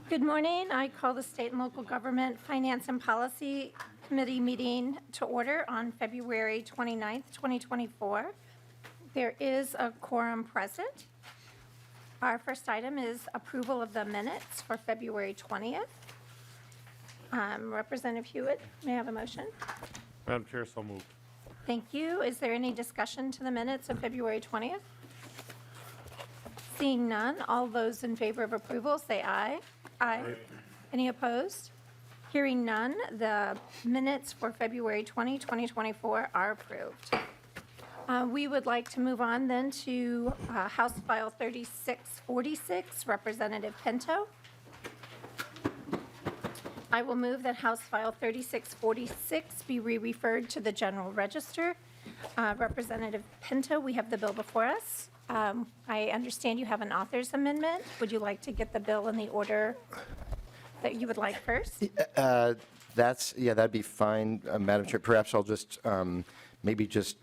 Good morning. I call the State and Local Government Finance and Policy Committee meeting to order on February 29th, 2024. There is a quorum present. Our first item is approval of the minutes for February 20th. Representative Hewitt, may I have a motion? Madam Chair, so moved. Thank you. Is there any discussion to the minutes of February 20th? Seeing none, all those in favor of approval say aye. Aye. Any opposed? Hearing none, the minutes for February 20, 2024 are approved. We would like to move on then to House File 3646, Representative Pinto. I will move that House File 3646 be re-referred to the General Register. Representative Pinto, we have the bill before us. I understand you have an author's amendment. Would you like to get the bill in the order that you would like first? That'd be fine, Madam Chair. Perhaps I'll just maybe just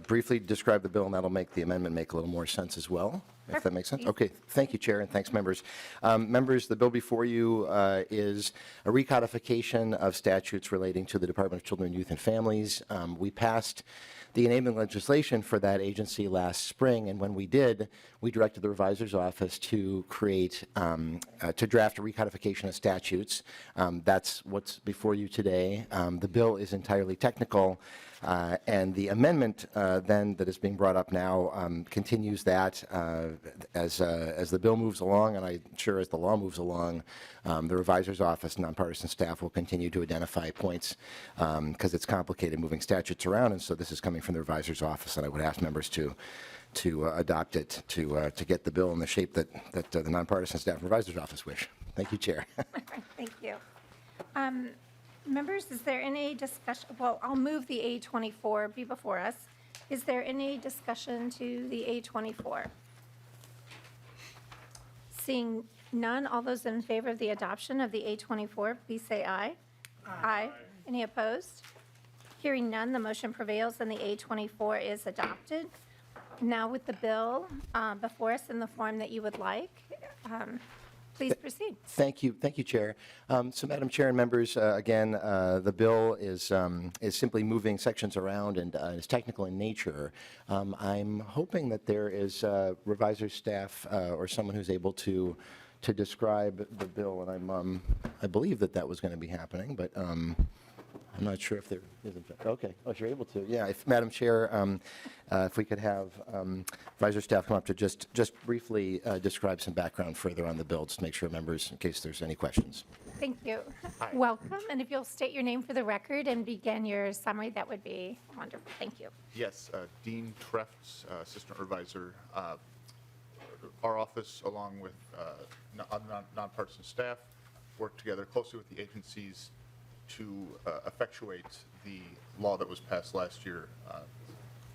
briefly describe the bill, and that'll make the amendment make a little more sense as well, if that makes sense. Okay, thank you, Chair, and thanks, members. Members, the bill before you is a recodification of statutes relating to the Department of Children, Youth, and Families. We passed the enabling legislation for that agency last spring, and when we did, we directed the revisor's office to create, to draft a recodification of statutes. That's what's before you today. The bill is entirely technical, and the amendment then that is being brought up now continues that as the bill moves along, and I'm sure as the law moves along, the revisor's office, nonpartisan staff will continue to identify points because it's complicated moving statutes around, and so this is coming from the revisor's office, and I would ask members to adopt it to get the bill in the shape that the nonpartisan staff and revisor's office wish. Thank you, Chair. Thank you. Members, is there any discussion? Well, I'll move the A24 be before us. Is there any discussion to the A24? Seeing none, all those in favor of the adoption of the A24, please say aye. Aye. Any opposed? Hearing none, the motion prevails and the A24 is adopted. Now with the bill before us in the form that you would like, please proceed. Thank you, Chair. So, Madam Chair and members, again, the bill is simply moving sections around and is technical in nature. I'm hoping that there is revisor staff or someone who's able to describe the bill, and I believe that was going to be happening, but I'm not sure if there isn't. Okay. Oh, if you're able to. Yeah. If Madam Chair, if we could have advisor staff come up to just briefly describe some background further on the bill, just to make sure members, in case there's any questions. Thank you. Welcome. And if you'll state your name for the record and begin your summary, that would be wonderful. Thank you. Yes. Dean Trefts, Assistant Revisor. Our office, along with nonpartisan staff, work together closely with the agencies to effectuate the law that was passed last year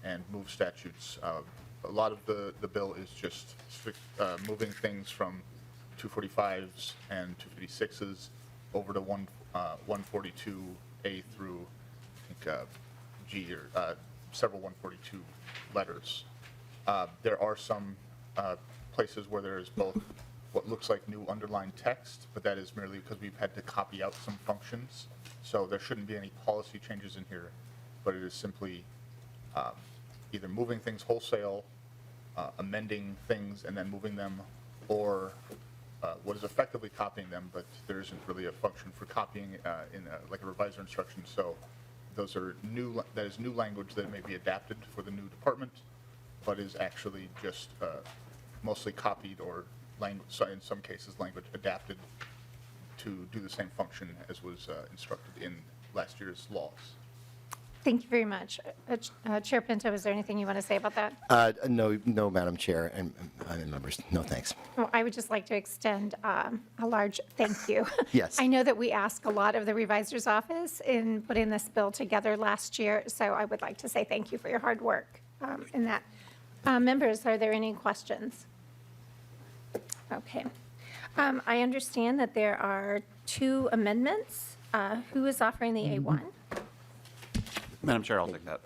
and move statutes. A lot of the bill is just moving things from 245s and 256s over to 142A through, I think, G, or several 142 letters. There are some places where there is both what looks like new underlined text, but that is merely because we've had to copy out some functions. So there shouldn't be any policy changes in here, but it is simply either moving things wholesale, amending things and then moving them, or what is effectively copying them, but there isn't really a function for copying like a revisor instruction. So those are that is new language that may be adapted for the new department, but is actually just mostly copied or so in some cases language adapted to do the same function as was instructed in last year's laws. Thank you very much. Chair Pinto, is there anything you want to say about that? No, Madam Chair and members, no thanks. Well, I would just like to extend a large thank you. Yes. I know that we ask a lot of the revisor's office in putting this bill together last year, so I would like to say thank you for your hard work in that. Members, are there any questions? Okay. I understand that there are two amendments. Who is offering the A1? Madam Chair, I'll take that.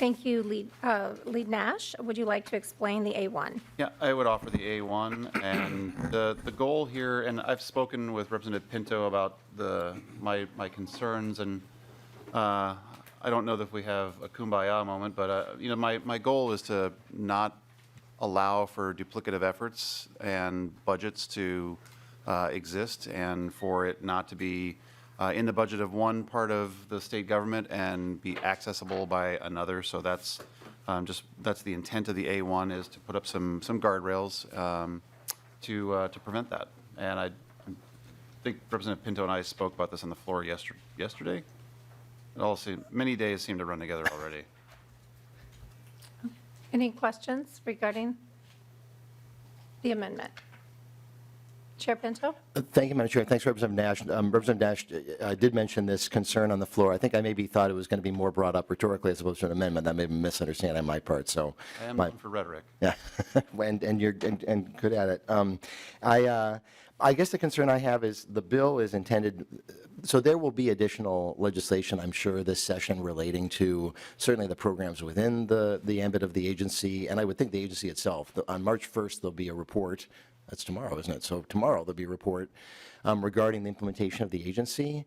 Thank you, Lead Nash. Would you like to explain the A1? Yeah, I would offer the A1, and the goal here, and I've spoken with Representative Pinto about my concerns, and I don't know that we have a kumbaya moment, but my goal is to not allow for duplicative efforts and budgets to exist, and for it not to be in the budget of one part of the state government and be accessible by another. So that's the intent of the A1, is to put up some guardrails to prevent that. And I think Representative Pinto and I spoke about this on the floor yesterday. Many days seem to run together already. Any questions regarding the amendment? Chair Pinto? Thank you, Madam Chair. Thanks, Representative Nash. Representative Nash did mention this concern on the floor. I think I maybe thought it was going to be more brought up rhetorically as opposed to an amendment. That may be a misunderstanding on my part, so. I am looking for rhetoric. Yeah, and you're good at it. I guess the concern I have is the bill is intended, so there will be additional legislation, I'm sure, this session relating to certainly the programs within the ambit of the agency, and I would think the agency itself. On March 1st, there'll be a report. That's tomorrow, isn't it? So tomorrow there'll be a report regarding the implementation of the agency.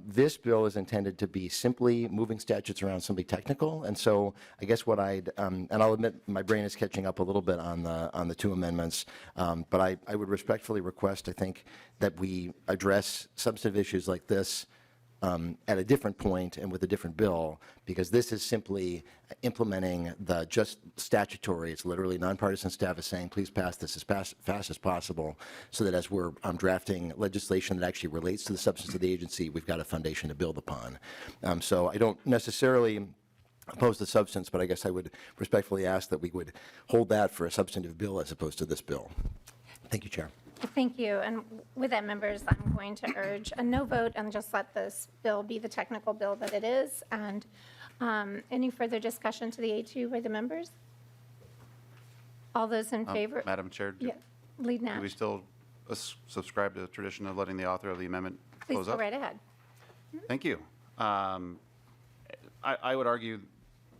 This bill is intended to be simply moving statutes around, simply technical. And so I guess what and I'll admit my brain is catching up a little bit on the two amendments, but I would respectfully request, I think, that we address substantive issues like this at a different point and with a different bill, because this is simply implementing the just statutory. It's literally nonpartisan staff is saying, please pass this as fast as possible, so that as we're drafting legislation that actually relates to the substance of the agency, we've got a foundation to build upon. So I don't necessarily oppose the substance, but I guess I would respectfully ask that we would hold that for a substantive bill as opposed to this bill. Thank you, Chair. Thank you. And with that, members, I'm going to urge a no vote and just let this bill be the technical bill that it is. And any further discussion to the A2 by the members? All those in favor? Madam Chair, Yeah. Lead do we Nash. still subscribe to the tradition of letting the author of the amendment Please close go up? right ahead. Thank you. I would argue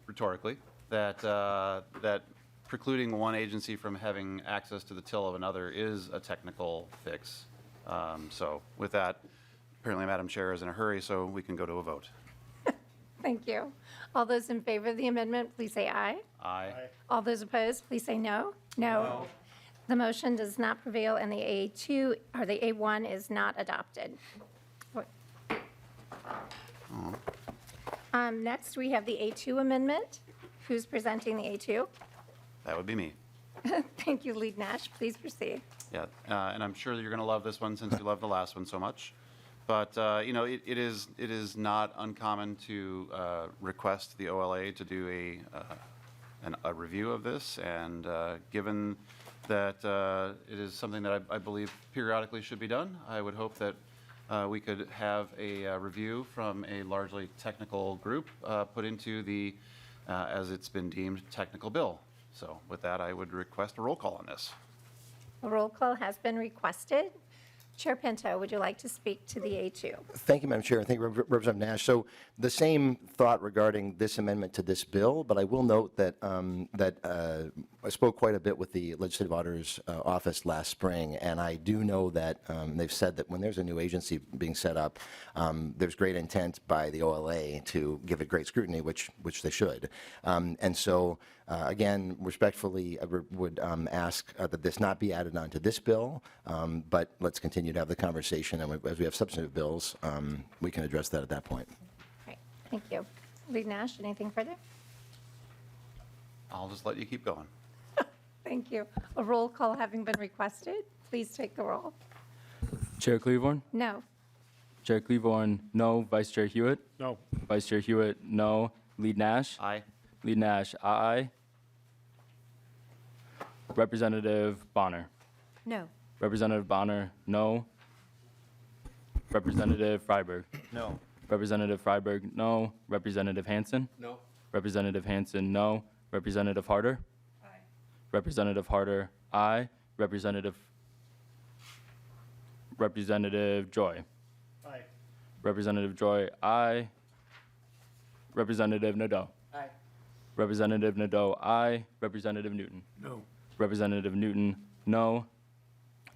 rhetorically that precluding one agency from having access to the till of another is a technical fix. So with that, apparently Madam Chair is in a hurry, so we can go to a vote. Thank you. All those in favor of the amendment, please say aye. Aye. All those opposed, please say no. No. The motion does not prevail, and the A2, or the A1 is not adopted. Next, we have the A2 amendment. Who's presenting the A2? That would be me. Thank you, Lead Nash. Please proceed. Yeah, and I'm sure that you're going to love this one since you love the last one so much. But, it is not uncommon to request the OLA to do a review of this. And given that it is something that I believe periodically should be done, I would hope that we could have a review from a largely technical group put into the, as it's been deemed, technical bill. So with that, I would request a roll call on this. A roll call has been requested. Chair Pinto, would you like to speak to the A2? Thank you, Madam Chair, and thank you, Representative Nash. So the same thought regarding this amendment to this bill, but I will note that I spoke quite a bit with the Legislative Auditor's Office last spring, and I do know that they've said that when there's a new agency being set up, there's great intent by the OLA to give it great scrutiny, which they should. And so, again, respectfully, I would ask that this not be added onto this bill, but let's continue to have the conversation, and as we have substantive bills, we can address that at that point. Right. Thank you. Lead Nash, anything further? I'll just let you keep going. Thank you. A roll call having been requested, please take the roll. Chair Cleavorn? No. Chair Cleavorn, no. Vice Chair Hewitt? No. Vice Chair Hewitt, no. Lead Nash? Aye. Lead Nash, aye. Representative Bonner? No. Representative Bonner, no. Representative Freiberg? No. Representative Freiberg, no. Representative Hansen? No. Representative Hansen, no. Representative Harder? Aye. Representative Harder, aye. Representative Joy? Aye. Representative Joy, aye. Representative Nadeau? Aye. Representative Nadeau, aye. Representative Newton? No. Representative Newton, no.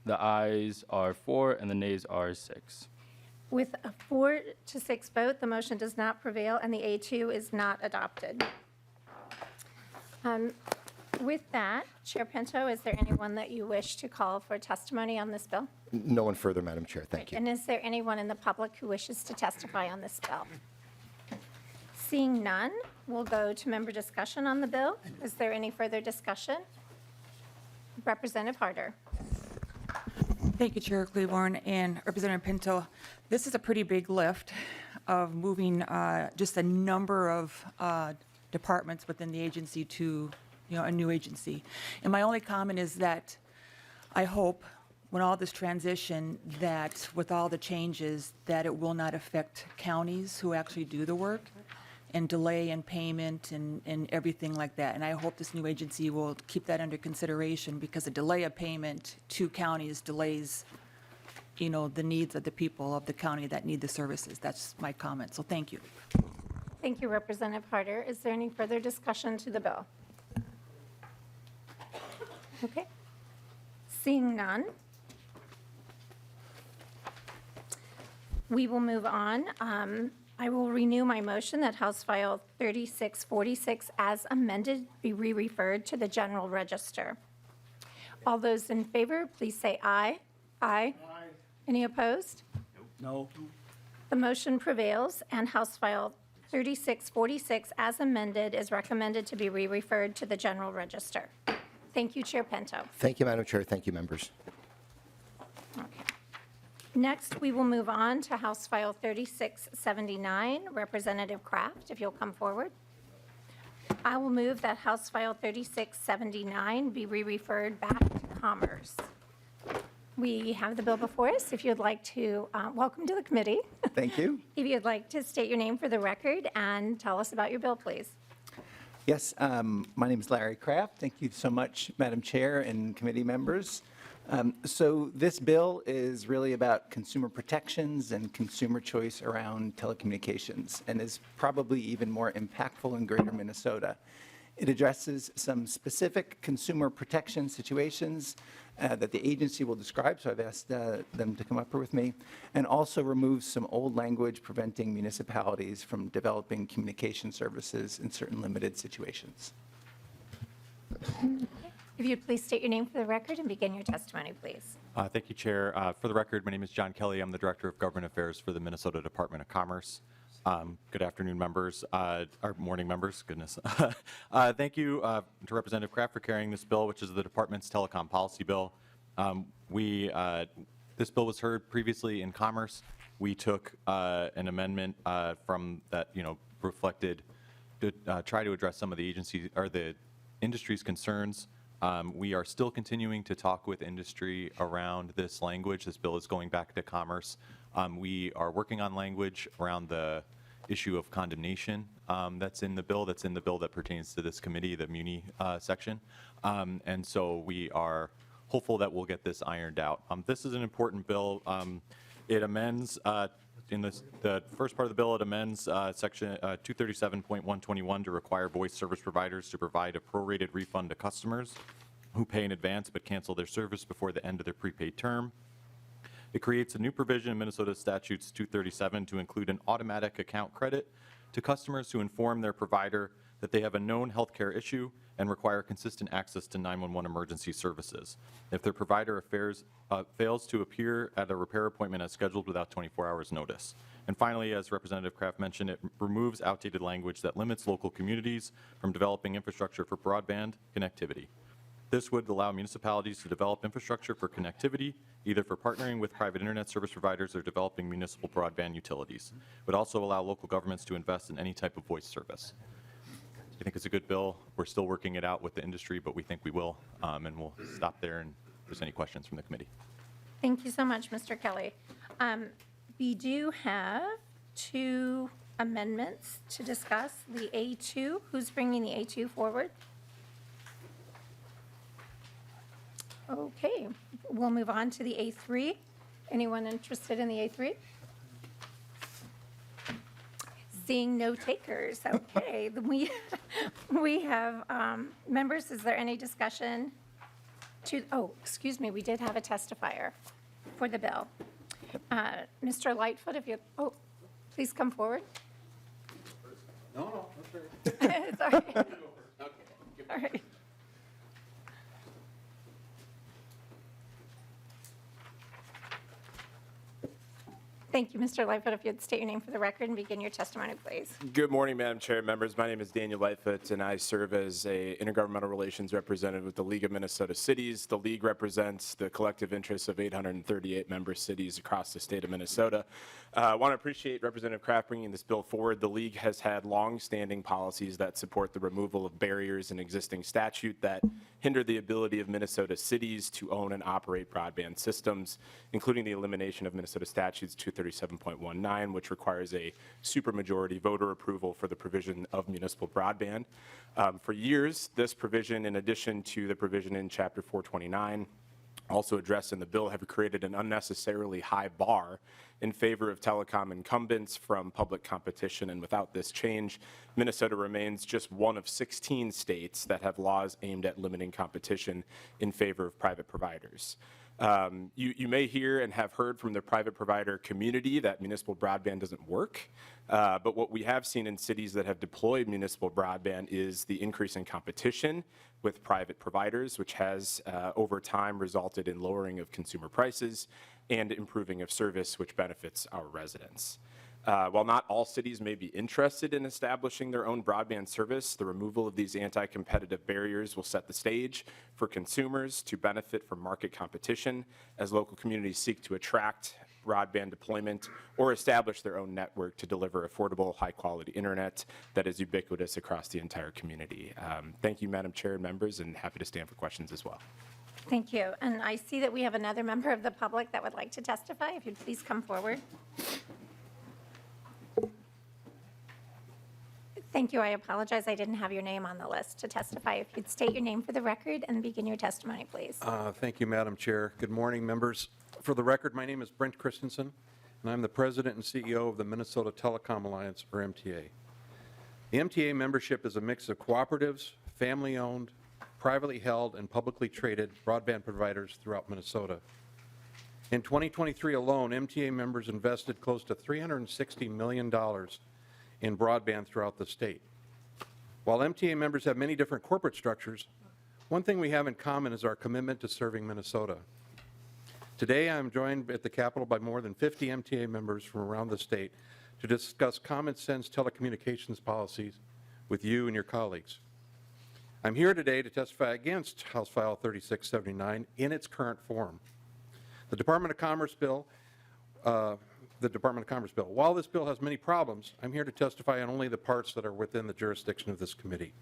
The ayes are 4 and the nays are 6. With a 4-6 vote, the motion does not prevail, and the A2 is not adopted. With that, Chair Pinto, is there anyone that you wish to call for testimony on this bill? No one further, Madam Chair. Thank you. And is there anyone in the public who wishes to testify on this bill? Seeing none, we'll go to member discussion on the bill. Is there any further discussion? Representative Harder. Thank you, Chair Claiborne and Representative Pinto. This is a pretty big lift of moving just a number of departments within the agency to, a new agency. And my only comment is that I hope when all this transition, that with all the changes, that it will not affect counties who actually do the work and delay in payment and everything like that. And I hope this new agency will keep that under consideration, because a delay of payment to counties delays, the needs of the people of the county that need the services. That's my comment. So thank you. Thank you, Representative Harder. Is there any further discussion to the bill? Okay. Seeing none, we will move on. I will renew my motion that House File 3646 as amended be re-referred to the General Register. All those in favor, please say aye. Aye. Any opposed? No. The motion prevails, and House File 3646 as amended is recommended to be re-referred to the General Register. Thank you, Chair Pinto. Thank you, Madam Chair. Thank you, members. Okay. Next, we will move on to House File 3679, Representative Kraft, if you'll come forward. I will move that House File 3679 be re-referred back to Commerce. We have the bill before us. If you'd like to, welcome to the committee. Thank you. If you'd like to state your name for the record and tell us about your bill, please. Yes, my name is Larry Kraft. Thank you so much, Madam Chair and committee members. So this bill is really about consumer protections and consumer choice around telecommunications, and is probably even more impactful in greater Minnesota. It addresses some specific consumer protection situations that the agency will describe, so I've asked them to come up here with me, and also removes some old language preventing municipalities from developing communication services in certain limited situations. If you'd please state your name for the record and begin your testimony, please. Thank you, Chair. For the record, my name is John Kelly. I'm the Director of Government Affairs for the Minnesota Department of Commerce. Good afternoon, members, or morning members, goodness. Thank you to Representative Kraft for carrying this bill, which is the department's telecom policy bill. This bill was heard previously in Commerce. We took an amendment from that, reflected to try to address some of the agency or the industry's concerns. We are still continuing to talk with industry around this language. This bill is going back to Commerce. We are working on language around the issue of condemnation that's in the bill that pertains to this committee, the Muni section. And so we are hopeful that we'll get this ironed out. This is an important bill. It amends, in the first part of the bill, it amends section 237.121 to require voice service providers to provide a prorated refund to customers who pay in advance but cancel their service before the end of their prepaid term. It creates a new provision in Minnesota Statutes 237 to include an automatic account credit to customers who inform their provider that they have a known healthcare issue and require consistent access to 911 emergency services. If their provider fails to appear at a repair appointment as scheduled without 24 hours notice. And finally, as Representative Kraft mentioned, it removes outdated language that limits local communities from developing infrastructure for broadband connectivity. This would allow municipalities to develop infrastructure for connectivity, either for partnering with private internet service providers or developing municipal broadband utilities. It would also allow local governments to invest in any type of voice service. I think it's a good bill. We're still working it out with the industry, but we think we will, and we'll stop there and if there's any questions from the committee. Thank you so much, Mr. Kelly. We do have two amendments to discuss. The A2, who's bringing the A2 forward? Okay, we'll move on to the A3. Anyone interested in the A3? Seeing no takers, okay. Then we have, members, is there any discussion excuse me, we did have a testifier for the bill. Mr. Lightfoot, if you, please come forward. No, that's right. It's all right. All right. Thank you, Mr. Lightfoot. If you'd state your name for the record and begin your testimony, please. Good morning, Madam Chair and members. My name is Daniel Lightfoot, and I serve as a intergovernmental relations representative with the League of Minnesota Cities. The League represents the collective interests of 838 member cities across the state of Minnesota. I want to appreciate Representative Kraft bringing this bill forward. The League has had long-standing policies that support the removal of barriers in existing statute that hinder the ability of Minnesota cities to own and operate broadband systems, including the elimination of Minnesota statutes 237.19, which requires a supermajority voter approval for the provision of municipal broadband. For years, this provision, in addition to the provision in Chapter 429, also addressed in the bill, have created an unnecessarily high bar in favor of telecom incumbents from public competition. And without this change, Minnesota remains just one of 16 states that have laws aimed at limiting competition in favor of private providers. You may hear and have heard from the private provider community that municipal broadband doesn't work, but what we have seen in cities that have deployed municipal broadband is the increase in competition with private providers, which has over time resulted in lowering of consumer prices and improving of service, which benefits our residents. While not all cities may be interested in establishing their own broadband service, the removal of these anti-competitive barriers will set the stage for consumers to benefit from market competition as local communities seek to attract broadband deployment or establish their own network to deliver affordable, high-quality internet that is ubiquitous across the entire community. Thank you, Madam Chair and members, and happy to stand for questions as well. Thank you. And I see that we have another member of the public that would like to testify. If you'd please come forward. Thank you. I apologize. I didn't have your name on the list to testify. If you'd state your name for the record and begin your testimony, please. Thank you, Madam Chair. Good morning, members. For the record, my name is Brent Christensen, and I'm the President and CEO of the Minnesota Telecom Alliance, or MTA. The MTA membership is a mix of cooperatives, family-owned, privately held, and publicly traded broadband providers throughout Minnesota. In 2023 alone, MTA members invested close to $360 million in broadband throughout the state. While MTA members have many different corporate structures, one thing we have in common is our commitment to serving Minnesota. Today, I'm joined at the Capitol by more than 50 MTA members from around the state to discuss common sense telecommunications policies with you and your colleagues. I'm here today to testify against House File 3679 in its current form. The Department of Commerce bill, while this bill has many problems, I'm here to testify on only the parts that are within the jurisdiction of this committee.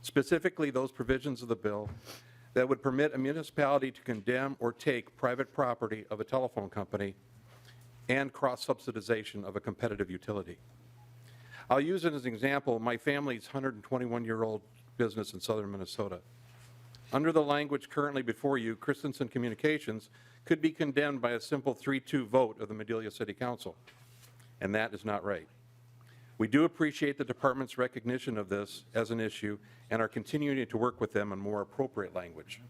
Specifically, those provisions of the bill that would permit a municipality to condemn or take private property of a telephone company and cross-subsidization of a competitive utility. I'll use it as an example, my family's 121-year-old business in southern Minnesota. Under the language currently before you, Christensen Communications could be condemned by a simple 3-2 vote of the Medelia City Council, and that is not right. We do appreciate the department's recognition of this as an issue and are continuing to work with them on more appropriate language.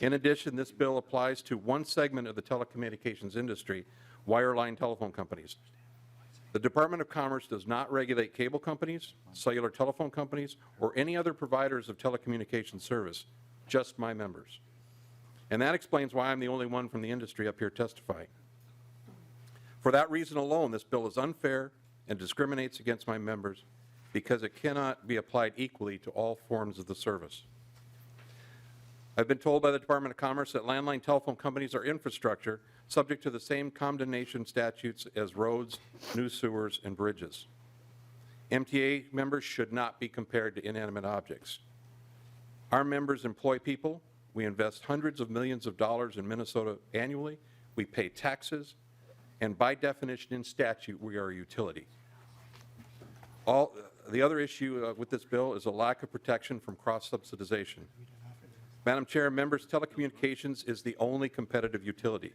In addition, this bill applies to one segment of the telecommunications industry, wireline telephone companies. The Department of Commerce does not regulate cable companies, cellular telephone companies, or any other providers of telecommunications service, just my members. And that explains why I'm the only one from the industry up here testifying. For that reason alone, this bill is unfair and discriminates against my members because it cannot be applied equally to all forms of the service. I've been told by the Department of Commerce that landline telephone companies are infrastructure subject to the same condemnation statutes as roads, new sewers, and bridges. MTA members should not be compared to inanimate objects. Our members employ people. We invest hundreds of millions of dollars in Minnesota annually. We pay taxes. And by definition in statute, we are a utility. The other issue with this bill is a lack of protection from cross-subsidization. Madam Chair, members, telecommunications is the only competitive utility.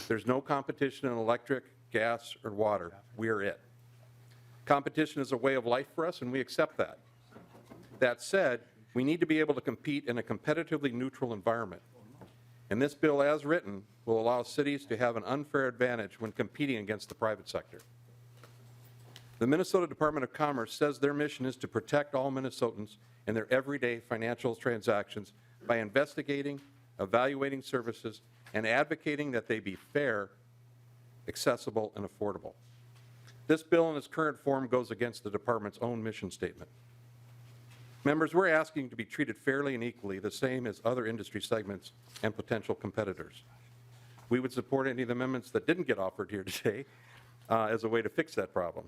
There's no competition in electric, gas, or water. We are it. Competition is a way of life for us, and we accept that. That said, we need to be able to compete in a competitively neutral environment. And this bill, as written, will allow cities to have an unfair advantage when competing against the private sector. The Minnesota Department of Commerce says their mission is to protect all Minnesotans in their everyday financial transactions by investigating, evaluating services, and advocating that they be fair, accessible, and affordable. This bill in its current form goes against the department's own mission statement. Members, we're asking to be treated fairly and equally, the same as other industry segments and potential competitors. We would support any of the amendments that didn't get offered here today as a way to fix that problem.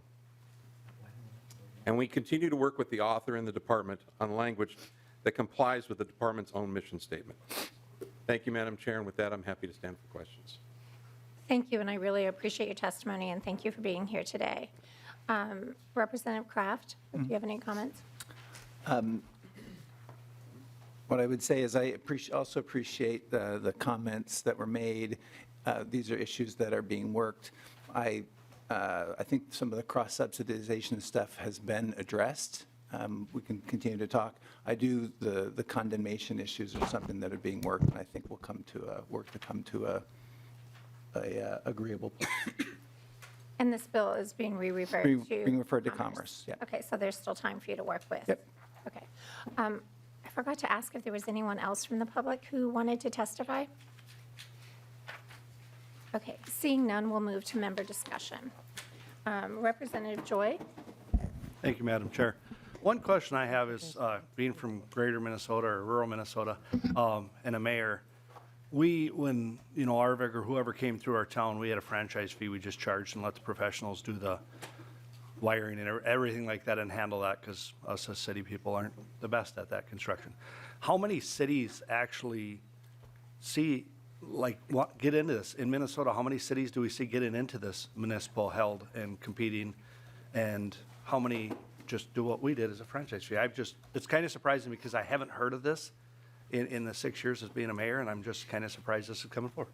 And we continue to work with the author and the department on language that complies with the department's own mission statement. Thank you, Madam Chair, and with that, I'm happy to stand for questions. Thank you, and I really appreciate your testimony, and thank you for being here today. Representative Kraft, do you have any comments? What I would say is I also appreciate the comments that were made. These are issues that are being worked. I think some of the cross-subsidization stuff has been addressed. We can continue to talk. The condemnation issues are something that are being worked, and I think we'll come to a agreeable place. And this bill is being referred to? Being referred to Commerce, yeah. Okay, so there's still time for you to work with? Yep. Okay. I forgot to ask if there was anyone else from the public who wanted to testify? Okay, seeing none, we'll move to member discussion. Representative Joy? Thank you, Madam Chair. One question I have is, being from greater Minnesota or rural Minnesota, and a mayor, when, Arvig or whoever came through our town, we had a franchise fee we just charged and let the professionals do the wiring and everything like that and handle that, because us as city people aren't the best at that construction. How many cities actually get into this? In Minnesota, how many cities do we see getting into this municipal held and competing, and how many just do what we did as a franchise fee? It's kind of surprising because I haven't heard of this in the 6 years as being a mayor, and I'm just kind of surprised this is coming forward.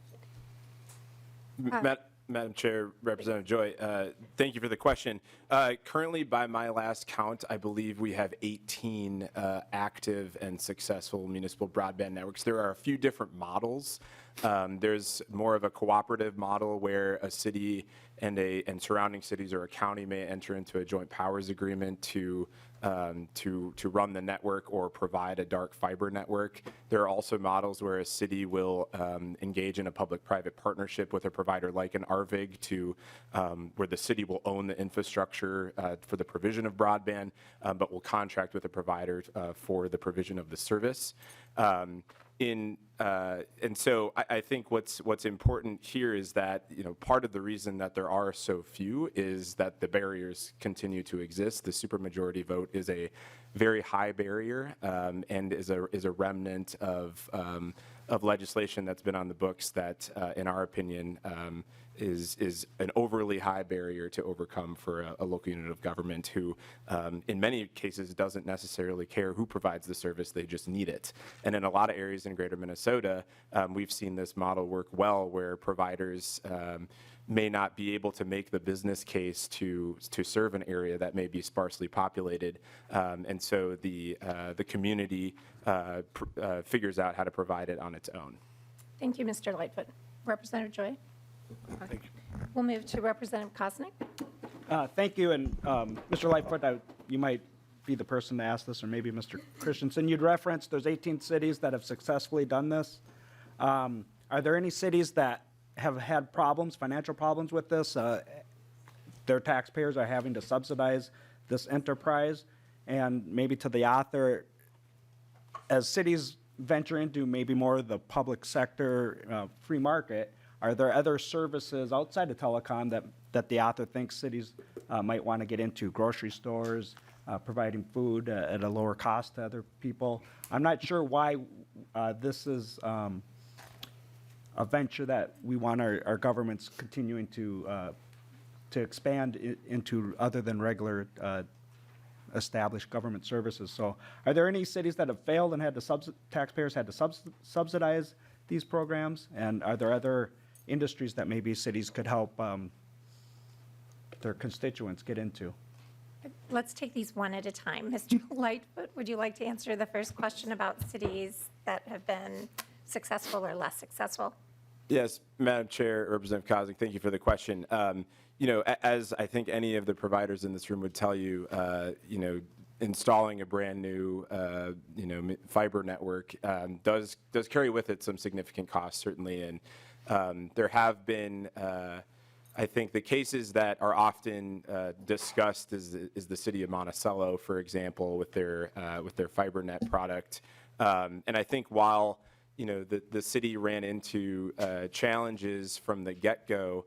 Madam Chair, Representative Joy, thank you for the question. Currently, by my last count, I believe we have 18 active and successful municipal broadband networks. There are a few different models. There's more of a cooperative model where a city and surrounding cities or a county may enter into a joint powers agreement to run the network or provide a dark fiber network. There are also models where a city will engage in a public-private partnership with a provider like an RVIG where the city will own the infrastructure for the provision of broadband, but will contract with a provider for the provision of the service. And so I think what's important here is that part of the reason that there are so few is that the barriers continue to exist. The supermajority vote is a very high barrier and is a remnant of legislation that's been on the books that, in our opinion, is an overly high barrier to overcome for a local unit of government who, in many cases, doesn't necessarily care who provides the service, they just need it. And in a lot of areas in greater Minnesota, we've seen this model work well where providers may not be able to make the business case to serve an area that may be sparsely populated. And so the community figures out how to provide it on its own. Thank you, Mr. Lightfoot. Representative Joy? Thank you. We'll move to Representative Kosnick. Thank you, and Mr. Lightfoot, you might be the person to ask this, or maybe Mr. Christensen. You'd referenced there's 18 cities that have successfully done this. Are there any cities that have had problems, financial problems with this? Their taxpayers are having to subsidize this enterprise, and maybe to the author, as cities venture into maybe more of the public sector, free market, are there other services outside of telecom that the author thinks cities might want to get into? Grocery stores, providing food at a lower cost to other people. I'm not sure why this is a venture that we want our governments continuing to expand into other than regular established government services. So are there any cities that have failed and had to taxpayers had to subsidize these programs? And are there other industries that maybe cities could help their constituents get into? Let's take these one at a time. Mr. Lightfoot, would you like to answer the first question about cities that have been successful or less successful? Yes, Madam Chair, Representative Koznick, thank you for the question. As I think any of the providers in this room would tell you, installing a brand new, fiber network does carry with it some significant costs, certainly. And there have been, I think, the cases that are often discussed is the city of Monticello, for example, with their FiberNet product. And I think while the city ran into challenges from the get-go.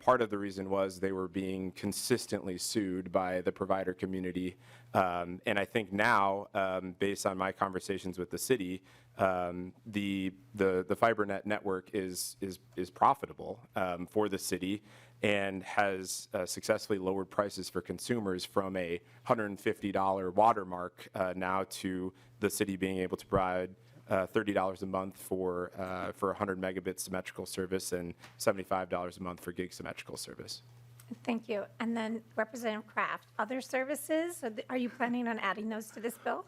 Part of the reason was they were being consistently sued by the provider community. And I think now, based on my conversations with the city, the FiberNet network is profitable for the city and has successfully lowered prices for consumers from a $150 watermark now to the city being able to provide $30 a month for 100 megabit symmetrical service and $75 a month for gig symmetrical service. Thank you. And then Representative Kraft, other services, are you planning on adding those to this bill?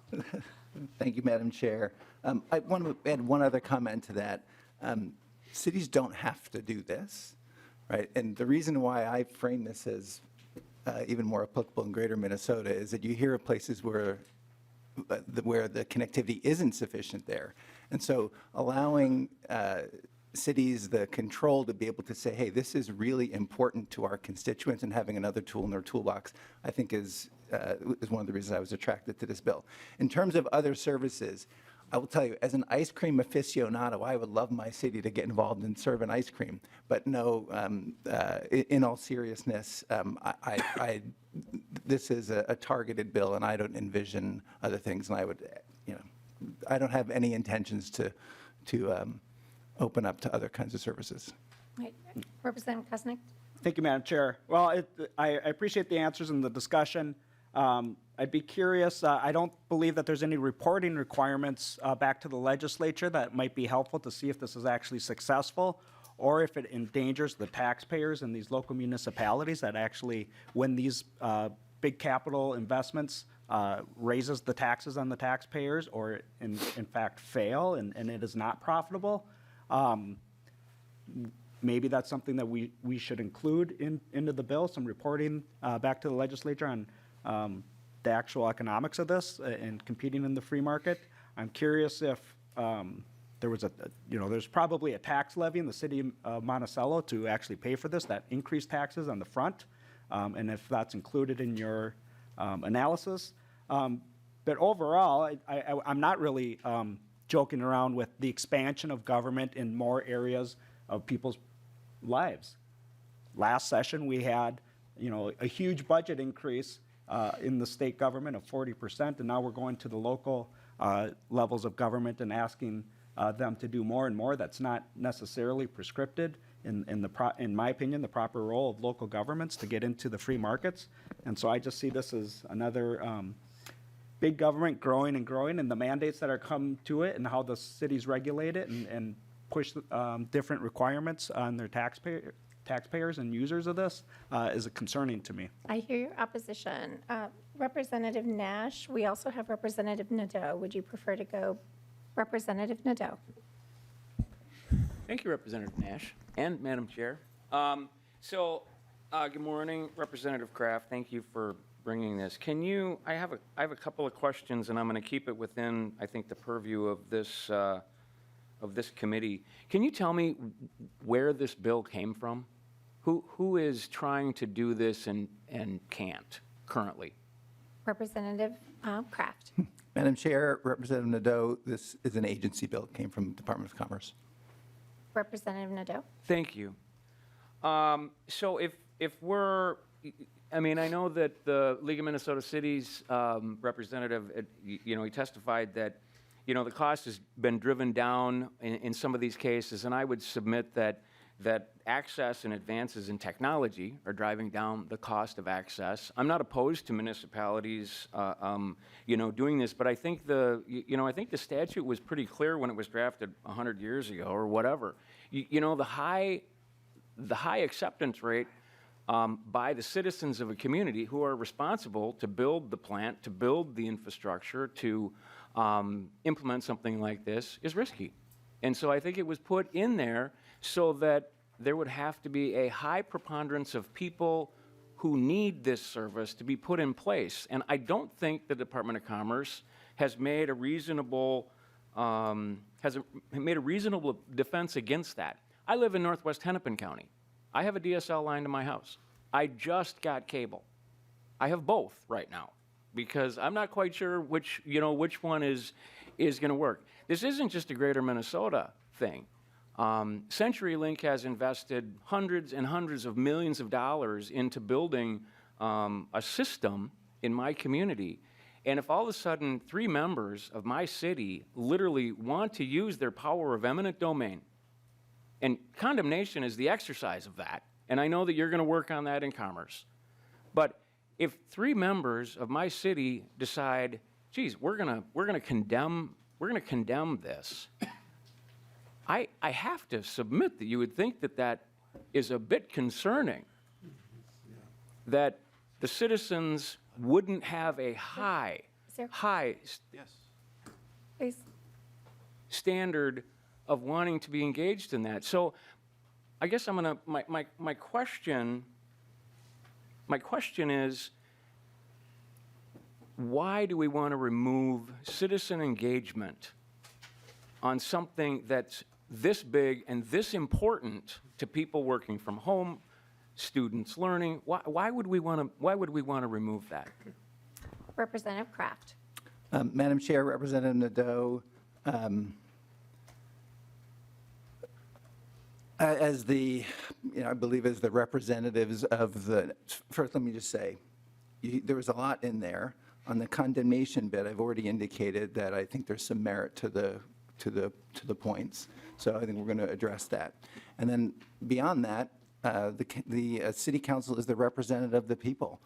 Thank you, Madam Chair. I want to add one other comment to that. Cities don't have to do this, right? And the reason why I frame this as even more applicable in greater Minnesota is that you hear of places where the connectivity isn't sufficient there. And so allowing cities the control to be able to say, hey, this is really important to our constituents, and having another tool in their toolbox, I think is one of the reasons I was attracted to this bill. In terms of other services, I will tell you, as an ice cream aficionado, I would love my city to get involved in serving ice cream. But no, in all seriousness, this is a targeted bill, and I don't envision other things. And I don't have any intentions to open up to other kinds of services. Right. Representative Koznick? Thank you, Madam Chair. Well, I appreciate the answers and the discussion. I'd be curious, I don't believe that there's any reporting requirements back to the legislature that might be helpful to see if this is actually successful, or if it endangers the taxpayers in these local municipalities that actually, when these big capital investments raises the taxes on the taxpayers, or in fact fail and it is not profitable. Maybe that's something that we should include into the bill, some reporting back to the legislature on the actual economics of this and competing in the free market. I'm curious if there was there's probably a tax levy in the city of Monticello to actually pay for this, that increased taxes on the front, and if that's included in your analysis. But overall, I'm not really joking around with the expansion of government in more areas of people's lives. Last session, we had, a huge budget increase in the state government of 40%, and now we're going to the local levels of government and asking them to do more and more. That's not necessarily prescripted in my opinion, the proper role of local governments to get into the free markets. And so I just see this as another big government growing and growing, and the mandates that are come to it and how the cities regulate it and push different requirements on their taxpayers and users of this is concerning to me. I hear your opposition. Representative Nash, we also have Representative Nadeau. Would you prefer to go Representative Nadeau? Thank you, Representative Nash and Madam Chair. Good morning, Representative Kraft. Thank you for bringing this. I have a couple of questions, and I'm going to keep it within, I think, the purview of this committee. Can you tell me where this bill came from? Who is trying to do this and can't currently? Representative Kraft. Madam Chair, Representative Nadeau, this is an agency bill. It came from the Department of Commerce. Representative Nadeau. Thank you. So if we're, I know that the League of Minnesota Cities representative, he testified that, the cost has been driven down in some of these cases, and I would submit that access and advances in technology are driving down the cost of access. I'm not opposed to municipalities, doing this, but I think the statute was pretty clear when it was drafted 100 years ago or whatever. The high acceptance rate by the citizens of a community who are responsible to build the plant, to build the infrastructure, to implement something like this is risky. And so I think it was put in there so that there would have to be a high preponderance of people who need this service to be put in place. And I don't think the Department of Commerce has made a reasonable defense against that. I live in northwest Hennepin County. I have a DSL line to my house. I just got cable. I have both right now because I'm not quite sure which one is going to work. This isn't just a greater Minnesota thing. CenturyLink has invested hundreds and hundreds of millions of dollars into building a system in my community. And if all of a sudden 3 members of my city literally want to use their power of eminent domain, and condemnation is the exercise of that, and I know that you're going to work on that in Commerce, but if 3 members of my city decide, geez, we're going to condemn this, I have to submit that you would think that that is a bit concerning, that the citizens wouldn't have a high Please. standard of wanting to be engaged in that. So I guess my question is, why do we want to remove citizen engagement on something that's this big and this important to people working from home, students learning? Why would we want to remove that? Representative Kraft. Madam Chair, Representative Nadeau, as the, I believe as the representatives of the, first let me just say, there was a lot in there. On the condemnation bit, I've already indicated that I think there's some merit to the points. So I think we're going to address that. And then beyond that, the city council is the representative of the people.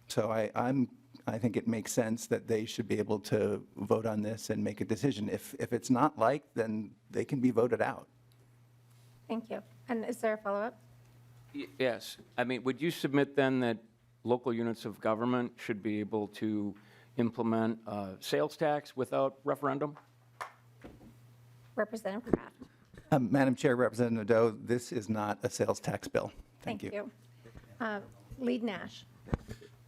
So I think it makes sense that they should be able to vote on this and make a decision. If it's not liked, then they can be voted out. Thank you. And is there a follow-up? Yes. I mean, would you submit then that local units of government should be able to implement sales tax without referendum? Representative Kraft. Madam Chair, Representative Nadeau, this is not a sales tax bill. Thank you. Lead Nash.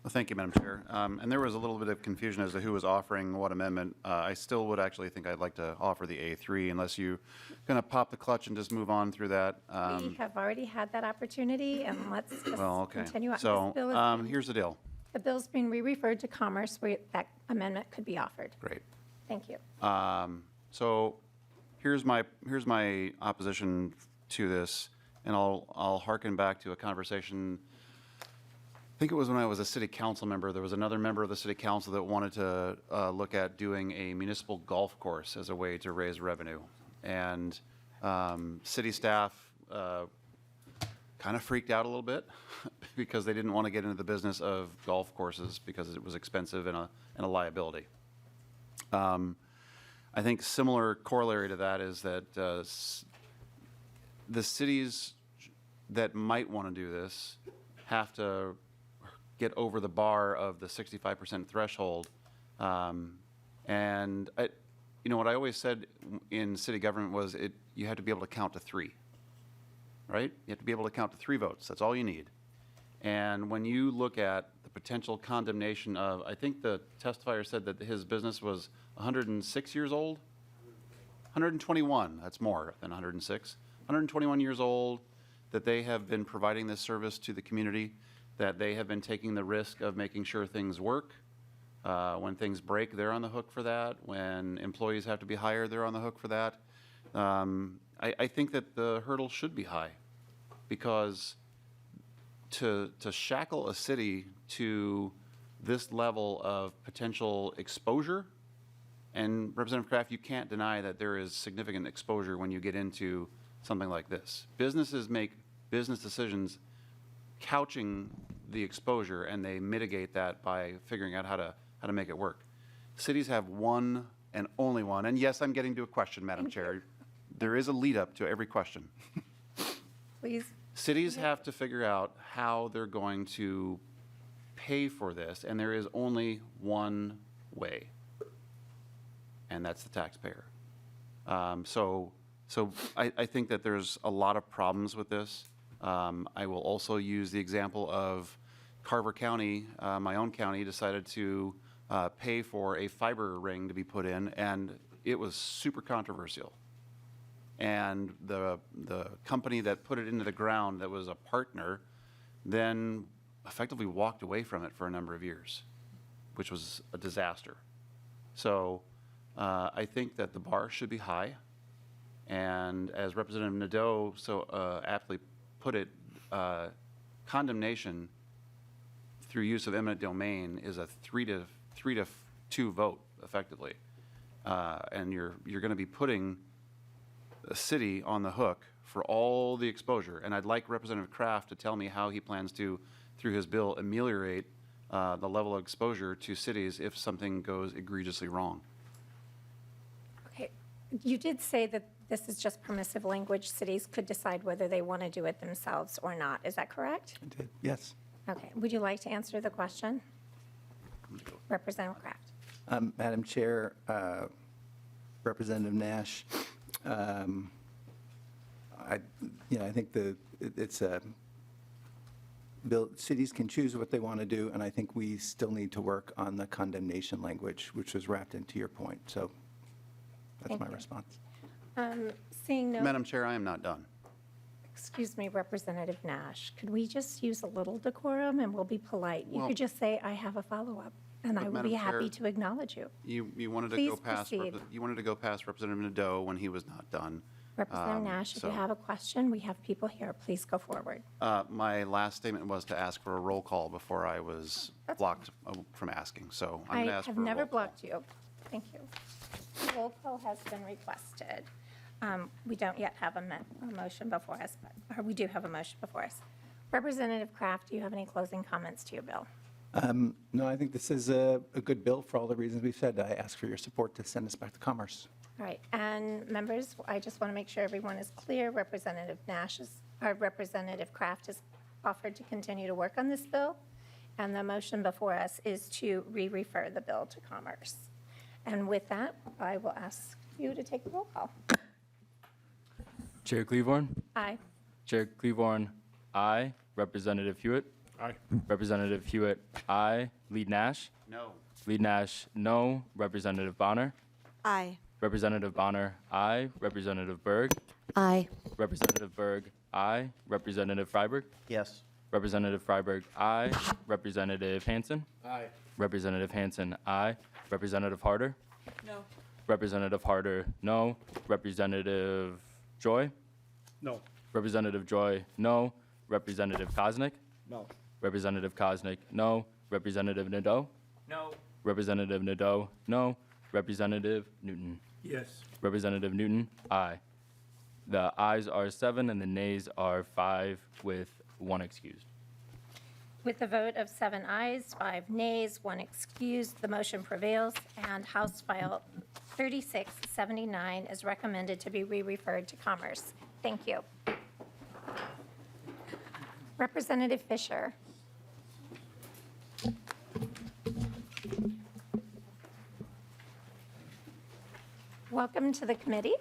Well, thank you, Madam Chair. And there was a little bit of confusion as to who was offering what amendment. I still would actually think I'd like to offer the A3 unless you kind of pop the clutch and just move on through that. We have already had that opportunity, and let's just continue on. So This bill is here's the deal. the bill's being re-referred to Commerce where that amendment could be offered. Great. Thank you. So here's my opposition to this, and I'll hearken back to a conversation. I think it was when I was a city council member. There was another member of the city council that wanted to look at doing a municipal golf course as a way to raise revenue, and city staff kind of freaked out a little bit because they didn't want to get into the business of golf courses because it was expensive and a liability. I think similar corollary to that is that the cities that might want to do this have to get over the bar of the 65% threshold. And what I always said in city government was you have to be able to count to 3, right? You have to be able to count to 3 votes. That's all you need. And when you look at the potential condemnation of, I think the testifier said that his business was 106 years old? 121, that's more than 106. 121 years old, that they have been providing this service to the community, that they have been taking the risk of making sure things work. When things break, they're on the hook for that. When employees have to be hired, they're on the hook for that. I think that the hurdle should be high, because to shackle a city to this level of potential exposure, and Representative Kraft, you can't deny that there is significant exposure when you get into something like this. Businesses make business decisions couching the exposure, and they mitigate that by figuring out how to make it work. Cities have one and only one, and yes, I'm getting to a question, Madam Chair. There is a lead up to every question. Please. Cities have to figure out how they're going to pay for this, and there is only one way, and that's the taxpayer. So I think that there's a lot of problems with this. I will also use the example of Carver County, my own county, decided to pay for a fiber ring to be put in, and it was super controversial. And the company that put it into the ground that was a partner then effectively walked away from it for a number of years, which was a disaster. So I think that the bar should be high. And as Representative Nadeau so aptly put it, condemnation through use of eminent domain is a 3-2 vote, effectively. And you're going to be putting a city on the hook for all the exposure. And I'd like Representative Kraft to tell me how he plans to, through his bill, ameliorate the level of exposure to cities if something goes egregiously wrong. Okay, you did say that this is just permissive language. Cities could decide whether they want to do it themselves or not. Is that correct? I did, yes. Okay, would you like to answer the question? Representative Kraft. Madam Chair, Representative Nash, I think it's a bill. Cities can choose what they want to do, and I think we still need to work on the condemnation language, which was wrapped into your point. So that's Thank my you. response. Seeing no. Madam Chair, I am not done. Excuse me, Representative Nash, could we just use a little decorum and we'll be polite? You Well- could just say, I have a follow-up, and I will Madam be happy Chair, to acknowledge you. You wanted to Please go past proceed. you wanted to go past Representative Nadeau when he was not done. Representative Nash, if you so- have a question, we have people here. Please go forward. My last statement was to ask for a roll call before I was blocked from asking. So I'm going to I ask for have a never roll call. blocked you. Thank you. Roll call has been requested. We don't yet have a motion before us, or we do have a motion before us. Representative Kraft, do you have any closing comments to your bill? No, I think this is a good bill for all the reasons we've said. I ask for your support to send us back to Commerce. All right, and members, I just want to make sure everyone is clear. Representative Representative Kraft has offered to continue to work on this bill, and the motion before us is to re-refer the bill to Commerce. And with that, I will ask you to take the roll call. Chair Cleavorn? Aye. Chair Cleavorn, aye. Representative Hewitt? Aye. Representative Hewitt, aye. Lead Nash? No. Lead Nash, no. Representative Bonner? Aye. Representative Bonner, aye. Representative Berg? Aye. Representative Berg, aye. Representative Freiberg? Yes. Representative Freiberg, aye. Representative Hansen? Aye. Representative Hansen, aye. Representative Harder? No. Representative Harder, no. Representative Joy? No. Representative Joy, no. Representative Koznick? No. Representative Koznick, no. Representative Nadeau? No. Representative Nadeau, no. Representative Newton? Yes. Representative Newton, aye. The ayes are 7 and the nays are 5 with 1 excused. With a vote of 7 ayes, 5 nays, 1 excused, the motion prevails, and House File 3679 is recommended to be re-referred to Commerce. Thank you. Representative Fischer. Welcome to the committee.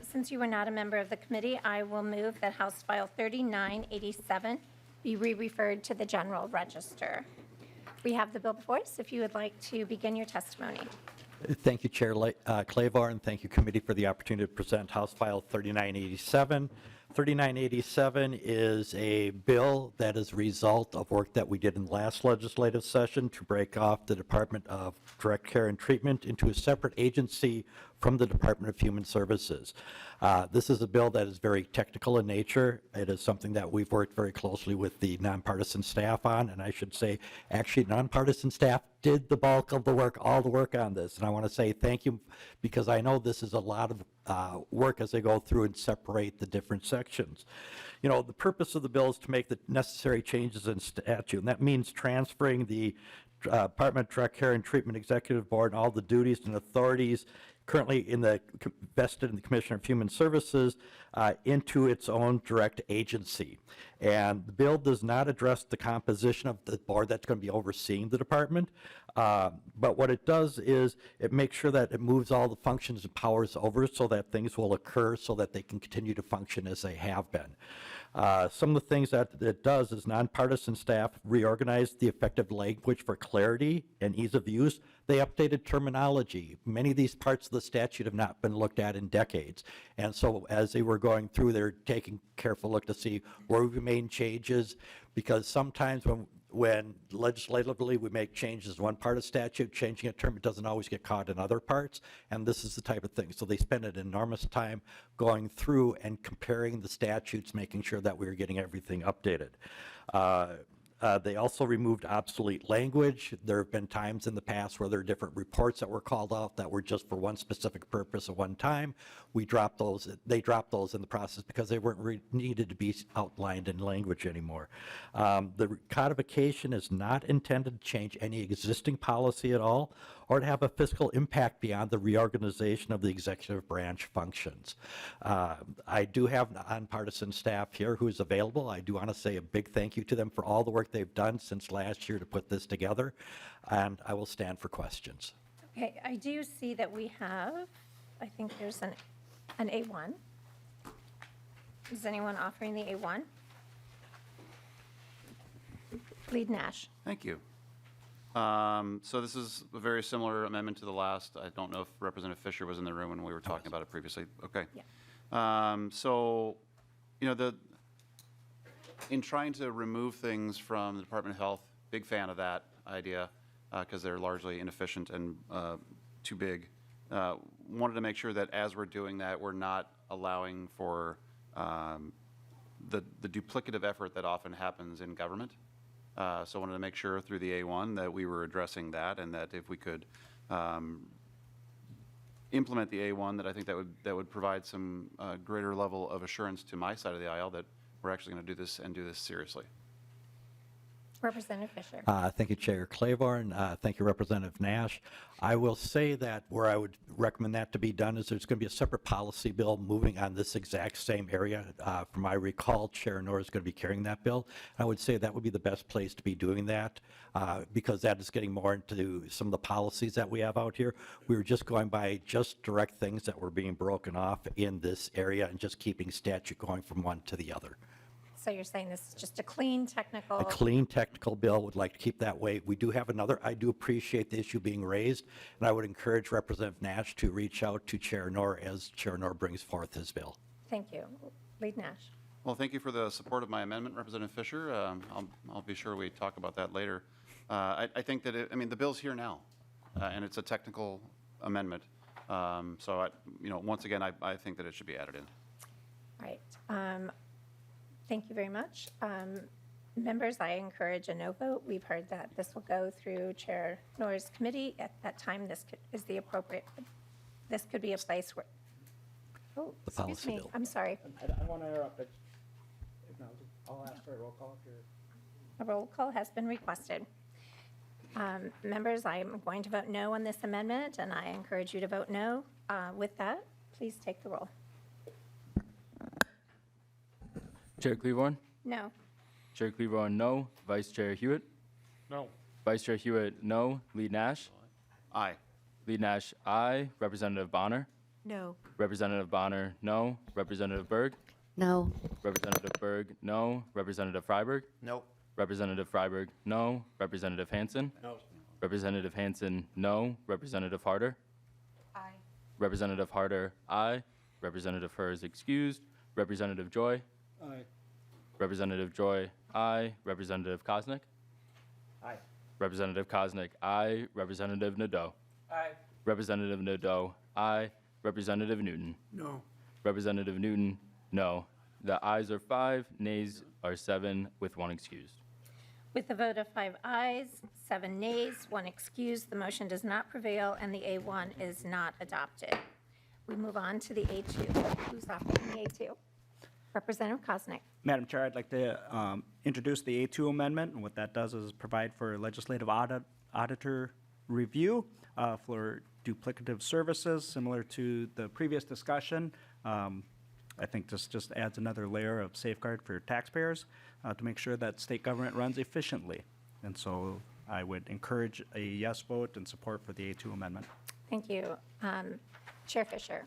Since you were not a member of the committee, I will move that House File 3987 be re-referred to the General Register. We have the bill before us, if you would like to begin your testimony. Thank you, Chair Claiborne, and thank you, Committee, for the opportunity to present House File 3987. 3987 is a bill that is a result of work that we did in the last legislative session to break off the Department of Direct Care and Treatment into a separate agency from the Department of Human Services. This is a bill that is very technical in nature. It is something that we've worked very closely with the nonpartisan staff on, and I should say, actually, nonpartisan staff did the bulk of the work, all the work on this. And I want to say thank you, because I know this is a lot of work as they go through and separate the different sections. You know, the purpose of the bill is to make the necessary changes in statute, and that means transferring the Department of Direct Care and Treatment Executive Board and all the duties and authorities currently vested in the Commissioner of Human Services into its own direct agency. And the bill does not address the composition of the board that's going to be overseeing the department. But what it does is it makes sure that it moves all the functions and powers over so that things will occur so that they can continue to function as they have been. Some of the things that it does is nonpartisan staff reorganized the effective language for clarity and ease of use. They updated terminology. Many of these parts of the statute have not been looked at in decades. And so as they were going through, they're taking careful look to see where we made changes, because sometimes when legislatively we make changes in one part of statute, changing a term, it doesn't always get caught in other parts, and this is the type of thing. So they spend an enormous time going through and comparing the statutes, making sure that we're getting everything updated. They also removed obsolete language. There have been times in the past where there are different reports that were called out that were just for one specific purpose at one time. We dropped those. They dropped those in the process because they weren't needed to be outlined in language anymore. The codification is not intended to change any existing policy at all or to have a fiscal impact beyond the reorganization of the executive branch functions. I do have nonpartisan staff here who is available. I do want to say a big thank you to them for all the work they've done since last year to put this together, and I will stand for questions. Okay, I do see that we have, I think there's an A1. Is anyone offering the A1? Lead Nash. Thank you. So this is a very similar amendment to the last. I don't know if Representative Fischer was in the room when we were talking about it previously. Okay. Yeah. So, in trying to remove things from the Department of Health, big fan of that idea because they're largely inefficient and too big. Wanted to make sure that as we're doing that, we're not allowing for the duplicative effort that often happens in government. So I wanted to make sure through the A1 that we were addressing that, and that if we could implement the A1, that I think that would provide some greater level of assurance to my side of the aisle that we're actually going to do this and do this seriously. Representative Fischer. Thank you, Chair Claiborne. Thank you, Representative Nash. I will say that where I would recommend that to be done is there's going to be a separate policy bill moving on this exact same area. From my recall, Chair Knorr is going to be carrying that bill. I would say that would be the best place to be doing that because that is getting more into some of the policies that we have out here. We were just going by just direct things that were being broken off in this area and just keeping statute going from one to the other. So you're saying this is just a clean technical? A clean technical bill, would like to keep that way. We do have another, I do appreciate the issue being raised, and I would encourage Representative Nash to reach out to Chair Knorr as Chair Knorr brings forth his bill. Thank you. Lead Nash. Well, thank you for the support of my amendment, Representative Fischer. I'll be sure we talk about that later. I think that, the bill's here now, and it's a technical amendment. So, once again, I think that it should be added in. All right. Thank you very much. Members, I encourage a no vote. We've heard that this will go through Chair Knorr's committee. At that time, this is the appropriate, this could be a place where, oh, The excuse policy me, bill. I'm sorry. I want to interrupt. I'll ask for a roll call if you're. A roll call has been requested. Members, I am going to vote no on this amendment, and I encourage you to vote no. With that, please take the roll. Chair Claiborne? No. Chair Claiborne, no. Vice Chair Hewitt? No. Vice Chair Hewitt, no. Lead Nash? Aye. Lead Nash, aye. Representative Bonner? No. Representative Bonner, no. Representative Berg? No. Representative Berg, no. Representative Freiberg? No. Representative Freiberg, no. Representative Hansen? No. Representative Hansen, no. Representative Harder? Aye. Representative Harder, aye. Representative Hers excused. Representative Joy? Aye. Representative Joy, aye. Representative Koznick? Aye. Representative Koznick, aye. Representative Nadeau? Aye. Representative Nadeau, aye. Representative Newton? No. Representative Newton, no. The ayes are 5, nays are 7, with 1 excused. With a vote of 5 ayes, 7 nays, 1 excused, the motion does not prevail, and the A1 is not adopted. We move on to the A2. Who's offering the A2? Representative Koznick. Madam Chair, I'd like to introduce the A2 amendment, and what that does is provide for legislative auditor review for duplicative services, similar to the previous discussion. I think this just adds another layer of safeguard for taxpayers to make sure that state government runs efficiently. And so I would encourage a yes vote and support for the A2 amendment. Thank you. Chair Fischer.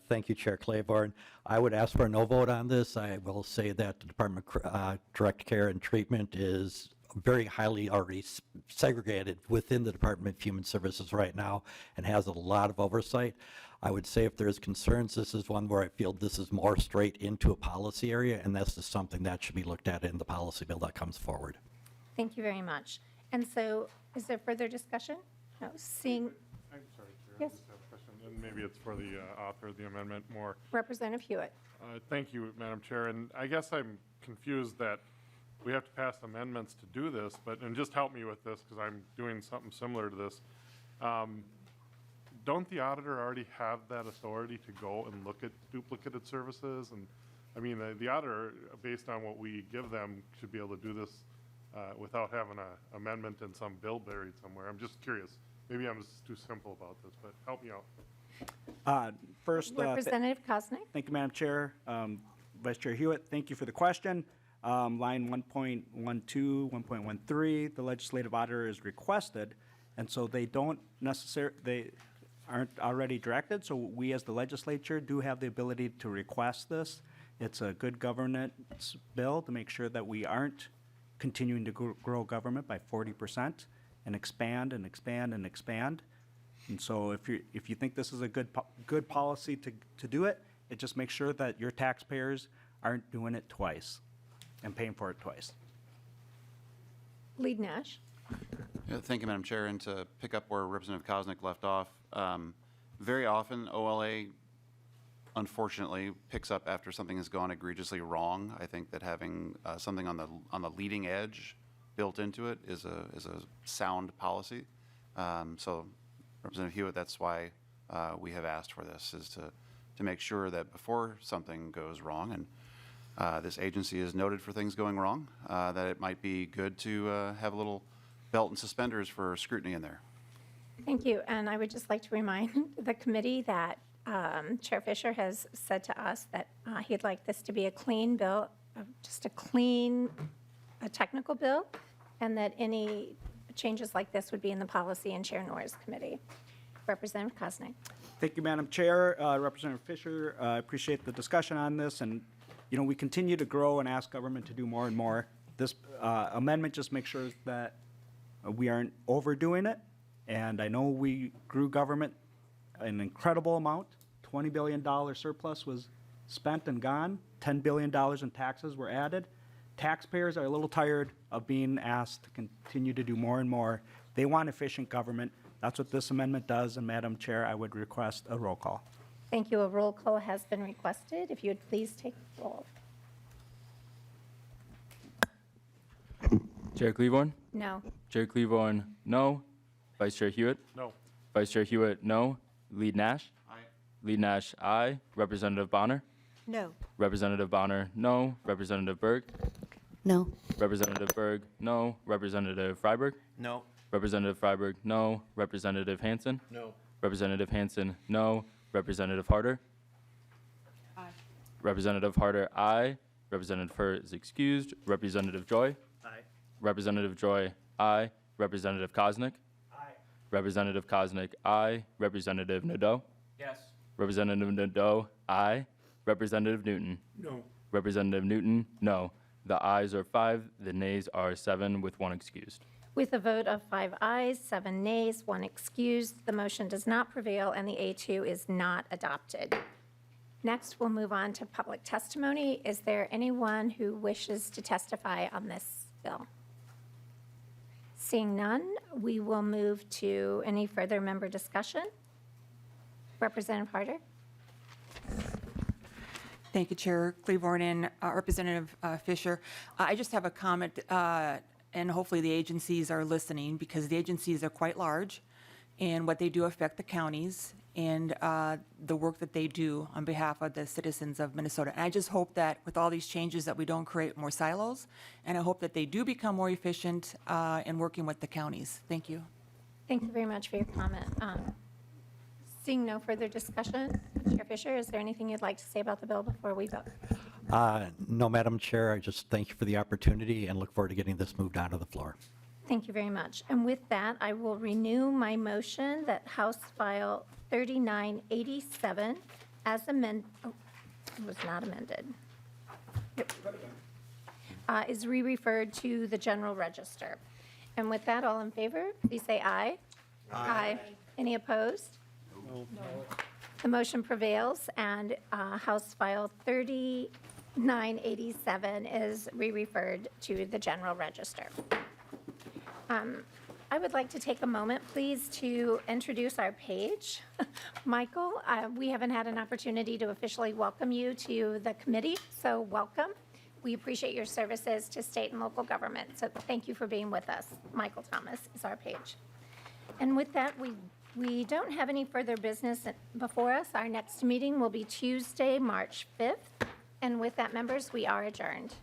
Thank you, Chair Claiborne. I would ask for a no vote on this. I will say that the Department of Direct Care and Treatment is very highly already segregated within the Department of Human Services right now and has a lot of oversight. I would say if there's concerns, this is one where I feel this is more straight into a policy area, and that's just something that should be looked at in the policy bill that comes forward. Thank you very much. And so is there further discussion? No, seeing I'm sorry, Chair. Yes. I just have a question, and maybe it's for the author of the amendment more. Representative Hewitt. Thank you, Madam Chair, and I guess I'm confused that we have to pass amendments to do this, and just help me with this, because I'm doing something similar to this. Don't the auditor already have that authority to go and look at duplicated services? And, I mean, the auditor, based on what we give them, should be able to do this without having an amendment in some bill buried somewhere. I'm just curious. Maybe I'm just too simple about this, but help me out. First, Representative Koznick. thank you, Madam Chair. Vice Chair Hewitt, thank you for the question. Line 1.12, 1.13, the legislative auditor is requested, and so they aren't already directed, so we as the legislature do have the ability to request this. It's a good governance bill to make sure that we aren't continuing to grow government by 40% and expand and expand and expand. And so if you think this is a good policy to do it, it just makes sure that your taxpayers aren't doing it twice and paying for it twice. Lead Nash. Yeah, thank you, Madam Chair. And to pick up where Representative Koznick left off, very often OLA, unfortunately, picks up after something has gone egregiously wrong. I think that having something on the leading edge built into it is a sound policy. So, Representative Hewitt, that's why we have asked for this, is to make sure that before something goes wrong, and this agency is noted for things going wrong, that it might be good to have a little belt and suspenders for scrutiny in there. Thank you. And I would just like to remind the committee that Chair Fischer has said to us that he'd like this to be a clean bill, just a technical bill, and that any changes like this would be in the Policy and Chair Norris Committee. Representative Koznick. Thank you, Madam Chair. Representative Fischer, I appreciate the discussion on this, and we continue to grow and ask government to do more and more. This amendment just makes sure that we aren't overdoing it, and I know we grew government an incredible amount. $20 billion surplus was spent and gone. $10 billion in taxes were added. Taxpayers are a little tired of being asked to continue to do more and more. They want efficient government. That's what this amendment does, and Madam Chair, I would request a roll call. Thank you. A roll call has been requested. If you would please take roll. Chair Claiborne? No. Chair Claiborne, no. Vice Chair Hewitt? No. Vice Chair Hewitt, no. Lead Nash? Aye. Lead Nash, aye. Representative Bonner? No. Representative Bonner, no. Representative Berg? No. Representative Berg, no. Representative Freiberg? No. Representative Freiberg, no. Representative Hansen? No. Representative Hansen, no. Representative Harder? Aye. Representative Harder, aye. Representative Fur is excused. Representative Joy? Aye. Representative Joy, aye. Representative Koznick? Aye. Representative Koznick, aye. Representative Nadeau? Yes. Representative Nadeau, aye. Representative Newton? No. Representative Newton, no. The ayes are 5, the nays are 7, with 1 excused. With a vote of 5 ayes, 7 nays, 1 excused, the motion does not prevail and the A2 is not adopted. Next, we'll move on to public testimony. Is there anyone who wishes to testify on this bill? Seeing none, we will move to any further member discussion. Representative Harder. Thank you, Chair Claiborne and Representative Fischer. I just have a comment, and hopefully the agencies are listening, because the agencies are quite large, and what they do affect the counties and the work that they do on behalf of the citizens of Minnesota. And I just hope that with all these changes that we don't create more silos, and I hope that they do become more efficient in working with the counties. Thank you. Thank you very much for your comment. Seeing no further discussion, Chair Fischer, is there anything you'd like to say about the bill before we vote? No, Madam Chair, I just thank you for the opportunity and look forward to getting this moved onto the floor. Thank you very much. And with that, I will renew my motion that House File 3987 as amended, it was not amended, is re-referred to the General Register. And with that, all in favor, please say aye. Aye. Any opposed? No. The motion prevails, and House File 3987 is re-referred to the General Register. I would like to take a moment, please, to introduce our page. Michael, we haven't had an opportunity to officially welcome you to the committee, so welcome. We appreciate your services to state and local government, so thank you for being with us. Michael Thomas is our page. And with that, we don't have any further business before us. Our next meeting will be Tuesday, March 5th. And with that, members, we are adjourned.